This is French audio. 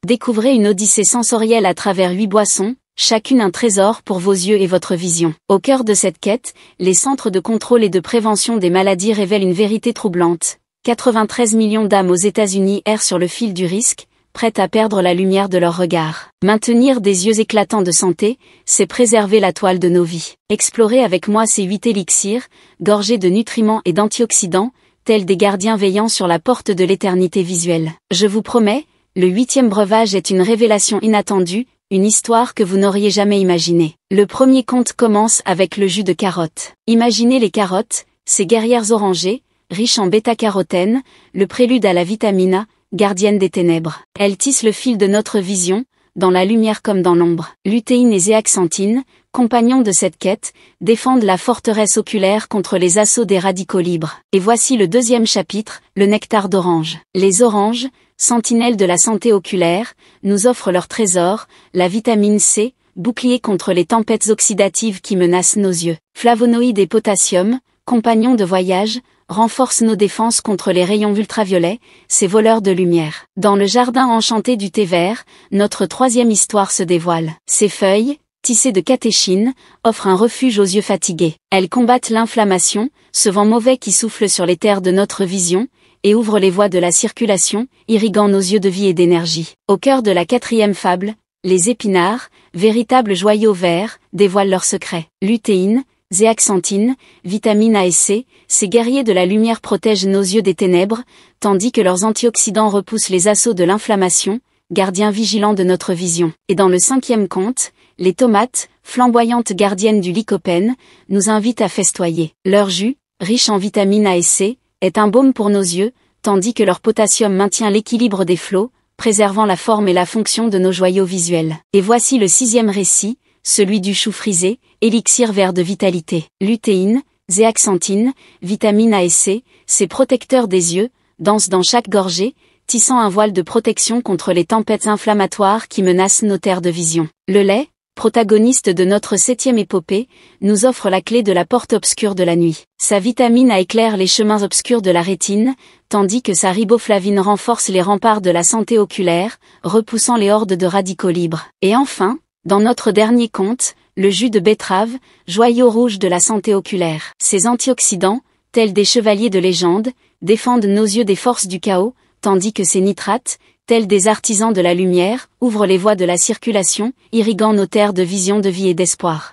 Découvrez une odyssée sensorielle à travers 8 boissons, chacune un trésor pour vos yeux et votre vision. Au cœur de cette quête, les centres de contrôle et de prévention des maladies révèlent une vérité troublante. 93 millions d'âmes aux États-Unis errent sur le fil du risque, prêtes à perdre la lumière de leur regard. Maintenir des yeux éclatants de santé, c'est préserver la toile de nos vies. Explorez avec moi ces 8 élixirs, gorgés de nutriments et d'antioxydants, tels des gardiens veillant sur la porte de l'éternité visuelle. Je vous promets, le 8e breuvage est une révélation inattendue, une histoire que vous n'auriez jamais imaginée. Le premier conte commence avec le jus de carotte. Imaginez les carottes, ces guerrières orangées, riches en bêta-carotène, le prélude à la vitamine A, gardienne des ténèbres. Elles tissent le fil de notre vision, dans la lumière comme dans l'ombre. Lutéine et zéaxanthine, compagnons de cette quête, défendent la forteresse oculaire contre les assauts des radicaux libres. Et voici le 2e chapitre, le nectar d'orange. Les oranges, sentinelles de la santé oculaire, nous offrent leur trésor, la vitamine C, bouclier contre les tempêtes oxydatives qui menacent nos yeux. Flavonoïdes et potassium, compagnons de voyage, renforcent nos défenses contre les rayons ultraviolets, ces voleurs de lumière. Dans le jardin enchanté du thé vert, notre 3e histoire se dévoile. Ces feuilles, tissées de catéchine, offrent un refuge aux yeux fatigués. Elles combattent l'inflammation, ce vent mauvais qui souffle sur les terres de notre vision, et ouvrent les voies de la circulation, irriguant nos yeux de vie et d'énergie. Au cœur de la 4e fable, les épinards, véritables joyaux verts, dévoilent leurs secrets. Lutéine, zéaxanthine, vitamine A et C, ces guerriers de la lumière protègent nos yeux des ténèbres, tandis que leurs antioxydants repoussent les assauts de l'inflammation, gardiens vigilants de notre vision. Et dans le 5e conte, les tomates, flamboyantes gardiennes du lycopène, nous invitent à festoyer. Leur jus, riche en vitamine A et C, est un baume pour nos yeux, tandis que leur potassium maintient l'équilibre des flots, préservant la forme et la fonction de nos joyaux visuels. Et voici le 6e récit, celui du chou frisé, élixir vert de vitalité. Lutéine, zéaxanthine, vitamine A et C, ces protecteurs des yeux, dansent dans chaque gorgée, tissant un voile de protection contre les tempêtes inflammatoires qui menacent nos terres de vision. Le lait, protagoniste de notre 7e épopée, nous offre la clé de la porte obscure de la nuit. Sa vitamine A éclaire les chemins obscurs de la rétine, tandis que sa riboflavine renforce les remparts de la santé oculaire, repoussant les hordes de radicaux libres. Et enfin, dans notre dernier conte, le jus de betterave, joyau rouge de la santé oculaire. Ces antioxydants, tels des chevaliers de légende, défendent nos yeux des forces du chaos, tandis que ces nitrates, tels des artisans de la lumière, ouvrent les voies de la circulation, irriguant nos terres de vision de vie et d'espoir.